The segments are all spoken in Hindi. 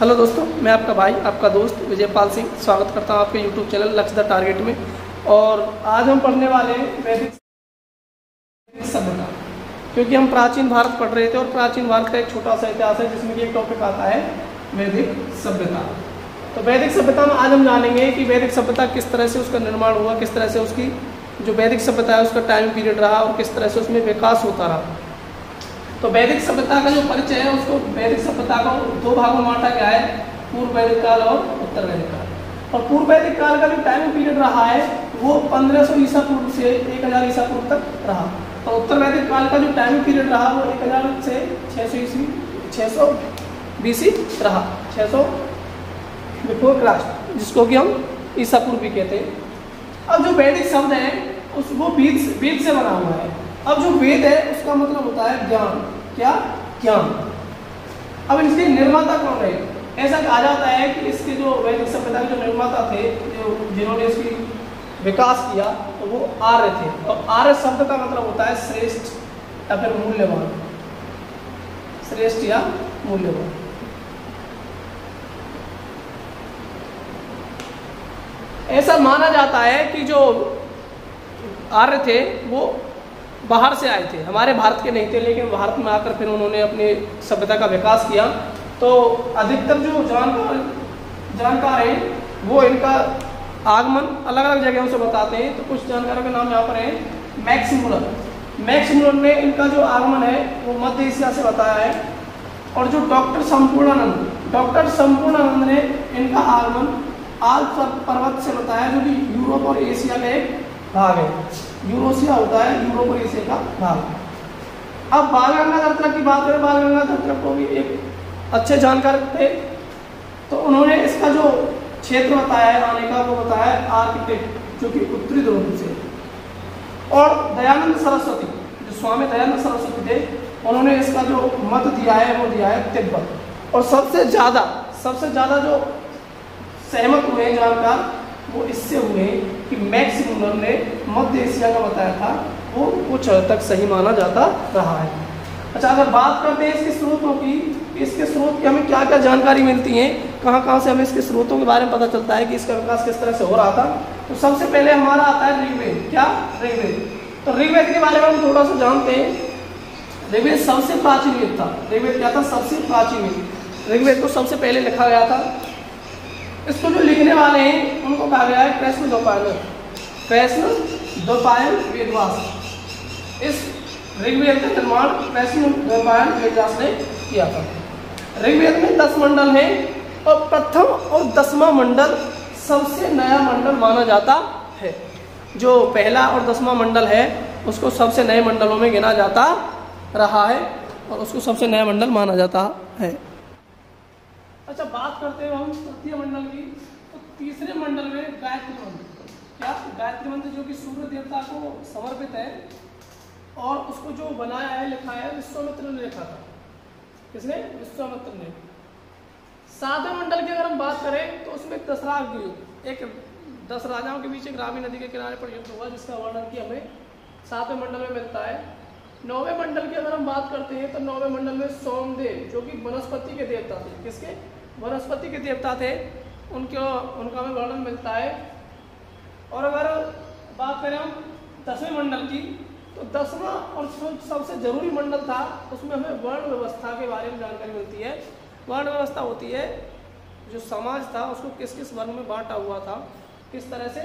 हेलो दोस्तों, मैं आपका भाई आपका दोस्त विजयपाल सिंह स्वागत करता हूं आपके यूट्यूब चैनल लक्ष्य द टारगेट में। और आज हम पढ़ने वाले हैं वैदिक सभ्यता, क्योंकि हम प्राचीन भारत पढ़ रहे थे और प्राचीन भारत का एक छोटा सा इतिहास है जिसमें कि एक टॉपिक आता है वैदिक सभ्यता। तो वैदिक सभ्यता में आज हम जानेंगे कि वैदिक सभ्यता किस तरह से उसका निर्माण हुआ, किस तरह से उसकी जो वैदिक सभ्यता है उसका टाइम पीरियड रहा और किस तरह से उसमें विकास होता रहा। तो वैदिक सभ्यता का जो परिचय है उसको वैदिक सभ्यता को दो भागों में बांटा गया है, पूर्व वैदिक काल और उत्तर वैदिक काल। और पूर्व वैदिक काल का जो टाइम पीरियड रहा है वो 1500 ईसा पूर्व से 1000 ईसा पूर्व तक रहा। और उत्तर वैदिक काल का जो टाइम पीरियड रहा वो 1000 से 600 BC रहा, 600 बिफोर क्राइस्ट, जिसको कि हम ईसा पूर्व भी कहते हैं। अब जो वैदिक शब्द है वो वेद से बना हुआ है। अब जो वेद है उसका मतलब होता है ज्ञान। क्या? ज्ञान। अब इसके निर्माता कौन है? ऐसा कहा जाता है कि इसके जो वैदिक सभ्यता के जो निर्माता थे, जिन्होंने इसकी विकास किया, तो वो आर्य थे। और आर्य शब्द का मतलब होता है श्रेष्ठ या फिर मूल्यवान, श्रेष्ठ या मूल्यवान। ऐसा माना जाता है कि जो आर्य थे वो बाहर से आए थे, हमारे भारत के नहीं थे, लेकिन भारत में आकर फिर उन्होंने अपनी सभ्यता का विकास किया। तो अधिकतर जो जानकार हैं वो इनका आगमन अलग अलग जगहों से बताते हैं। तो कुछ जानकारों के नाम यहाँ पर हैं। मैक्स मुलर ने इनका जो आगमन है वो मध्य एशिया से बताया है। और जो डॉक्टर संपूर्णानंद ने इनका आगमन आल्प्स पर्वत से बताया, जो कि यूरोप और एशिया का एक भाग है। यूरोसिया होता है यूरोप और एशिया का भाग। अब बाल गंगाधर तिलक की बात करें, बाल गंगाधर तिलक को भी एक अच्छे जानकार थे। तो उन्होंने इसका जो क्षेत्र बताया है आने का, वो बताया है आर्कटिक, जो कि उत्तरी ध्रुव से। और दयानंद सरस्वती, जो स्वामी दयानंद सरस्वती थे, उन्होंने इसका जो मत दिया है वो दिया है तिब्बत। और सबसे ज्यादा जो सहमत हुए जानकार वो इससे हुए कि मैक्स मुलर ने मध्य एशिया का बताया था, वो कुछ हद तक सही माना जाता रहा है। अच्छा, अगर बात करते हैं इसके स्रोतों की, इसके स्रोत की हमें क्या क्या जानकारी मिलती है, कहाँ से हमें इसके स्रोतों के बारे में पता चलता है कि इसका विकास किस तरह से हो रहा था। तो सबसे पहले हमारा आता है ऋग्वेद। क्या? ऋग्वेद। तो ऋग्वेद के बारे में हम थोड़ा सा जानते हैं। ऋग्वेद सबसे प्राचीन वेद था। ऋग्वेद क्या था? सबसे प्राचीन वेद। ऋग्वेद को सबसे पहले लिखा गया था। इसको जो लिखने वाले हैं उनको कहा गया है कृष्ण द्वैपायन वेदव्यास। इस ऋग्वेद का निर्माण कृष्ण द्वैपायन वेदव्यास ने किया था। ऋग्वेद में 10 मंडल हैं और प्रथम और 10वां मंडल सबसे नया मंडल माना जाता है। जो पहला और 10वां मंडल है उसको सबसे नए मंडलों में गिना जाता रहा है और उसको सबसे नया मंडल माना जाता है। अच्छा, बात करते हैं हम तृतीय मंडल की। तो तीसरे मंडल में गायत्री मंत्र। क्या? गायत्री मंत्र, जो कि सूर्य देवता को समर्पित है और उसको जो बनाया है, लिखा है, विश्वामित्र ने लिखा था। किसने? विश्वामित्र ने। 7वें मंडल की अगर हम बात करें तो उसमें दशरथ युद्ध, एक 10 राजाओं के बीच एक रावी नदी के किनारे पर युद्ध हुआ, जिसका वर्णन की हमें 7वें मंडल में मिलता है। 9वें मंडल की अगर हम बात करते हैं तो 9वें मंडल में सोमदेव, जो कि वनस्पति के देवता थे। किसके? वनस्पति के देवता थे, उनका हमें वर्णन मिलता है। और अगर बात करें हम 10वें मंडल की, तो 10वां और सबसे जरूरी मंडल था, उसमें हमें वर्ण व्यवस्था के बारे में जानकारी मिलती है। वर्ण व्यवस्था होती है जो समाज था उसको किस किस वर्ण में बांटा हुआ था, किस तरह से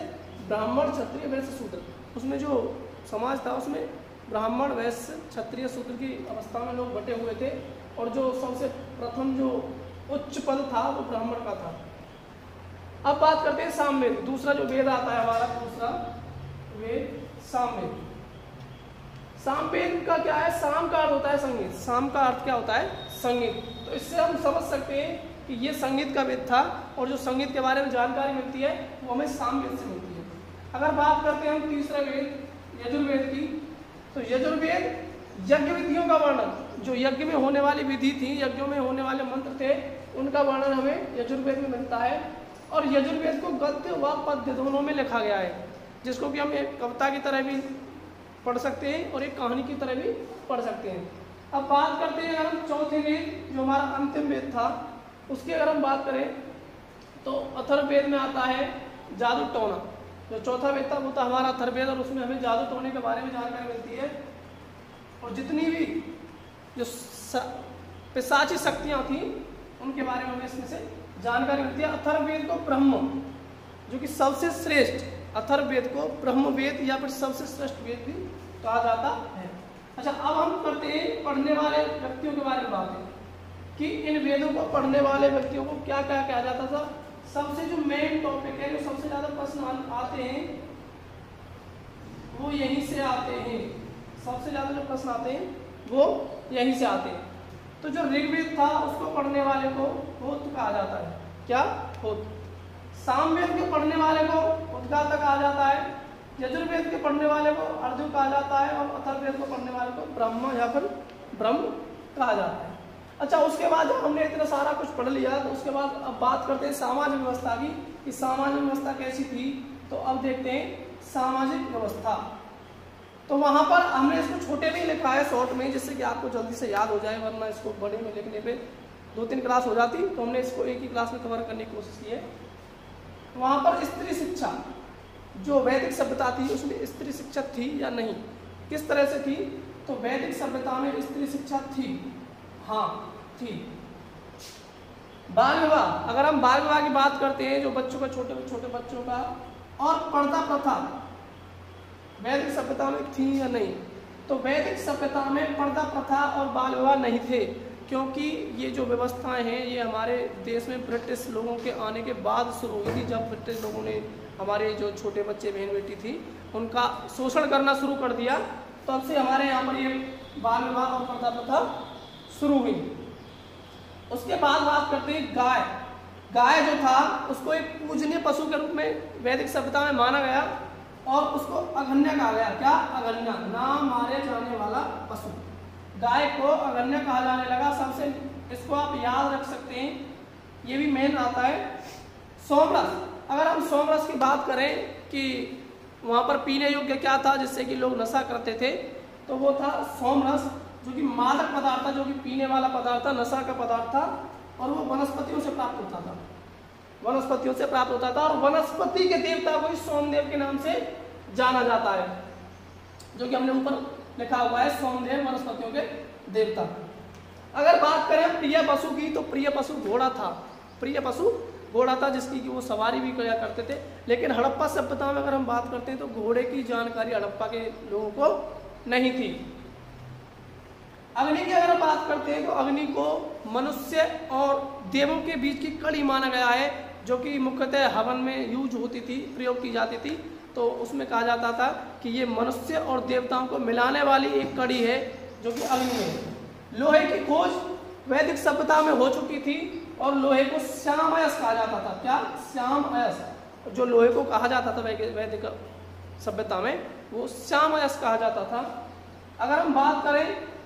ब्राह्मण, क्षत्रिय, वैश्य, शूद्र। उसमें जो समाज था उसमें ब्राह्मण, वैश्य, क्षत्रिय, शूद्र की अवस्था में लोग बटे हुए थे। और जो सबसे प्रथम जो उच्च पद था वो ब्राह्मण का था। अब बात करते हैं सामवेद। दूसरा जो वेद आता है हमारा, दूसरा वेद सामवेद। सामवेद का क्या है? साम का अर्थ होता है संगीत। साम का अर्थ क्या होता है? संगीत। तो इससे हम समझ सकते हैं कि ये संगीत का वेद था। और जो संगीत के बारे में जानकारी मिलती है वो हमें सामवेद से मिलती है। अगर बात करते हैं हम तीसरा वेद यजुर्वेद की, तो यजुर्वेद यज्ञ विधियों का वर्णन, जो यज्ञ में होने वाली विधि थी, यज्ञों में होने वाले मंत्र थे, उनका वर्णन हमें यजुर्वेद में मिलता है। और यजुर्वेद को गद्य व पद्य दोनों में लिखा गया है, जिसको कि हम एक कविता की तरह भी पढ़ सकते हैं और एक कहानी की तरह भी पढ़ सकते हैं। अब बात करते हैं अगर हम चौथे वेद, जो हमारा अंतिम वेद था, उसकी अगर हम बात करें तो अथर्ववेद में आता है जादू टोना। जो चौथा वेद था वो था हमारा अथर्ववेद, और उसमें हमें जादू टोने के बारे में जानकारी मिलती है। और जितनी भी जो पिशाची शक्तियाँ थी उनके बारे में हमें इसमें से जानकारी मिलती है। अथर्ववेद को ब्रह्म, जो कि सबसे श्रेष्ठ, अथर्ववेद को ब्रह्म वेद या फिर सबसे श्रेष्ठ वेद भी कहा जाता है। अच्छा, अब हम करते हैं पढ़ने वाले व्यक्तियों के बारे में बातें कि इन वेदों को पढ़ने वाले व्यक्तियों को क्या क्या कहा जाता था। सबसे जो मेन टॉपिक है, जो सबसे ज्यादा प्रश्न आते हैं वो यहीं से आते हैं। सबसे ज्यादा जो प्रश्न आते हैं वो यहीं से आते हैं। तो जो ऋग्वेद था उसको पढ़ने वाले को होत कहा जाता है। क्या? होत। सामवेद के पढ़ने वाले को उद्गाता कहा जाता है। यजुर्वेद के पढ़ने वाले को अर्जुन कहा जाता है, और अथर्ववेद को पढ़ने वाले को ब्रह्मा या फिर ब्रह्म कहा जाता है। अच्छा, उसके बाद जब हमने इतना सारा कुछ पढ़ लिया तो उसके बाद अब बात करते हैं सामाजिक व्यवस्था की कि सामाजिक व्यवस्था कैसी थी। तो अब देखते हैं सामाजिक व्यवस्था। तो वहां पर हमने इसको छोटे में ही लिखा है शॉर्ट में, जिससे कि आपको जल्दी से याद हो जाए, वरना इसको बड़े में लिखने पे 2-3 क्लास हो जाती। तो हमने इसको एक ही क्लास में कवर करने की कोशिश की है। वहां पर स्त्री शिक्षा, जो वैदिक सभ्यता थी उसमें स्त्री शिक्षा थी या नहीं, किस तरह से थी। तो वैदिक सभ्यता में स्त्री शिक्षा थी, हाँ थी। बाल विवाह, अगर हम बाल विवाह की बात करते हैं, जो बच्चों का, छोटे छोटे बच्चों का, और पर्दा प्रथा वैदिक सभ्यता में थी या नहीं। तो वैदिक सभ्यता में पर्दा प्रथा और बाल विवाह नहीं थे, क्योंकि ये जो व्यवस्थाएं हैं ये हमारे देश में ब्रिटिश लोगों के आने के बाद शुरू हुई थी। जब ब्रिटिश लोगों ने हमारे जो छोटे बच्चे बहन बेटी थी उनका शोषण करना शुरू कर दिया, तब से हमारे यहाँ पर ये बाल विवाह और पर्दा प्रथा शुरू हुई। उसके बाद बात करते हैं गाय। गाय जो था उसको एक पूजनीय पशु के रूप में वैदिक सभ्यता में माना गया, और उसको अगण्य कहा गया। क्या? अगण्य, ना मारे जाने वाला पशु। गाय को अगण्य कहा जाने लगा। सबसे इसको आप याद रख सकते हैं, ये भी मेन आता है सोमरस। अगर हम सोमरस की बात करें कि वहाँ पर पीने योग्य क्या था जिससे कि लोग नशा करते थे, तो वो था सोमरस, जो कि मादक पदार्थ था, जो कि पीने वाला पदार्थ था, नशा का पदार्थ था, और वो वनस्पतियों से प्राप्त होता था। वनस्पतियों से प्राप्त होता था, और वनस्पति के देवता को सोमदेव के नाम से जाना जाता है, जो कि हमने ऊपर लिखा हुआ है, सोमदेव वनस्पतियों के देवता। अगर बात करें प्रिय पशु की, तो प्रिय पशु घोड़ा था। प्रिय पशु घोड़ा था, जिसकी कि वो सवारी भी किया करते थे। लेकिन हड़प्पा सभ्यता में अगर हम बात करते हैं तो घोड़े की जानकारी हड़प्पा के लोगों को नहीं थी। अग्नि की अगर हम बात करते हैं तो अग्नि को मनुष्य और देवों के बीच की कड़ी माना गया है, जो कि मुख्यतः हवन में यूज होती थी, प्रयोग की जाती थी। तो उसमें कहा जाता था कि ये मनुष्य और देवताओं को मिलाने वाली एक कड़ी है, जो कि अग्नि है। लोहे की खोज वैदिक सभ्यता में हो चुकी थी, और लोहे को श्याम अयस्क कहा जाता था। क्या? श्याम अयस्क। जो लोहे को कहा जाता था वैदिक सभ्यता में, वो श्याम अयस्क कहा जाता था। अगर हम बात करें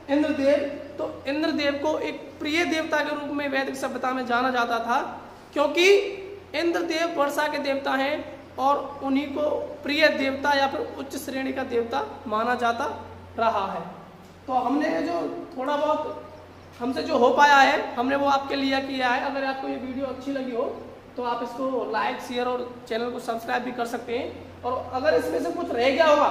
इंद्रदेव, तो इंद्रदेव को एक प्रिय देवता के रूप में वैदिक सभ्यता में जाना जाता था, क्योंकि इंद्रदेव वर्षा के देवता हैं, और उन्हीं को प्रिय देवता या फिर उच्च श्रेणी का देवता माना जाता रहा है। तो हमने जो थोड़ा बहुत हमसे जो हो पाया है, हमने वो आपके लिए किया है। अगर आपको ये वीडियो अच्छी लगी हो तो आप इसको लाइक, शेयर और चैनल को सब्सक्राइब भी कर सकते हैं। और अगर इसमें से कुछ रह गया होगा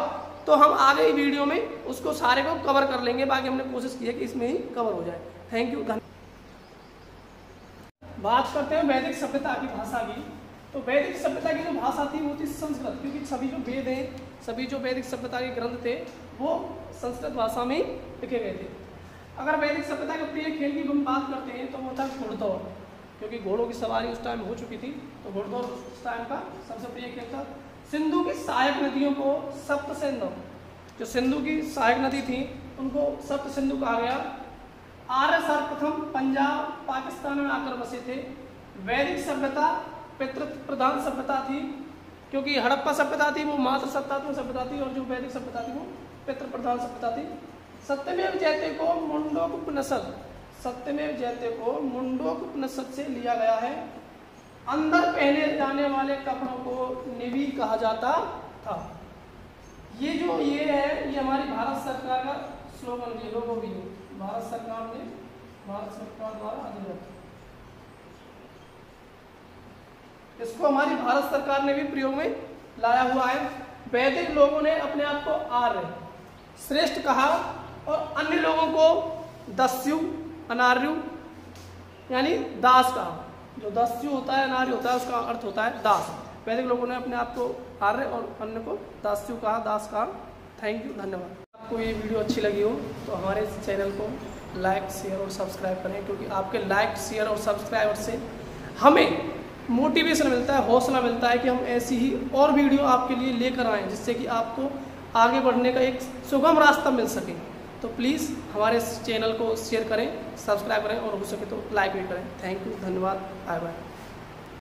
तो हम आगे ही वीडियो में उसको सारे को कवर कर लेंगे। बाकी हमने कोशिश की है कि इसमें ही कवर हो जाए। थैंक यू, धन्यवाद। बात करते हैं वैदिक सभ्यता की भाषा की। तो वैदिक सभ्यता की जो भाषा थी वो थी संस्कृत, क्योंकि सभी जो वेद हैं, सभी जो वैदिक सभ्यता के ग्रंथ थे वो संस्कृत भाषा में लिखे गए थे। अगर वैदिक सभ्यता के प्रिय खेल की हम बात करते हैं तो वो था घुड़दौड़, क्योंकि घोड़ों की सवारी उस टाइम हो चुकी थी, तो घुड़दौड़ उस टाइम का सबसे प्रिय खेल था। सिंधु की सहायक नदियों को सप्त सिंधु, जो सिंधु की सहायक नदी थी उनको सप्त सिंधु कहा गया। आर्य सर्वप्रथम पंजाब पाकिस्तान में आकर बसे थे। वैदिक सभ्यता पितृ प्रधान सभ्यता थी, क्योंकि हड़प्पा सभ्यता थी वो मातृ सत्तात्मक सभ्यता थी, और जो वैदिक सभ्यता थी वो पितृ प्रधान सभ्यता थी। सत्यमेव जयते को मुंडकोपनिषद, सत्यमेव जयते को मुंडकोपनिषद से लिया गया है। अंदर पहने जाने वाले कपड़ों को निवी कहा जाता था। ये जो ये है, ये हमारी भारत सरकार का स्लोगन भी, लोगो भी है। भारत सरकार द्वारा अधिकृत इसको हमारी भारत सरकार ने भी प्रयोग में लाया हुआ है। वैदिक लोगों ने अपने आप को आर्य श्रेष्ठ कहा और अन्य लोगों को दस्यु अनार्यु यानी दास कहा। जो दस्यु होता है अनार्य होता है उसका अर्थ होता है दास। वैदिक लोगों ने अपने आप को आर्य और अन्य को दास्यु कहा, दास कहा। थैंक यू, धन्यवाद। आपको ये वीडियो अच्छी लगी हो तो हमारे चैनल को लाइक शेयर और सब्सक्राइब करें, क्योंकि आपके लाइक शेयर और सब्सक्राइबर से हमें मोटिवेशन मिलता है, हौसला मिलता है कि हम ऐसी ही और वीडियो आपके लिए लेकर आएँ, जिससे कि आपको आगे बढ़ने का एक सुगम रास्ता मिल सके। तो प्लीज़ हमारे चैनल को शेयर करें, सब्सक्राइब करें और हो सके तो लाइक भी करें। थैंक यू, धन्यवाद, बाय बाय।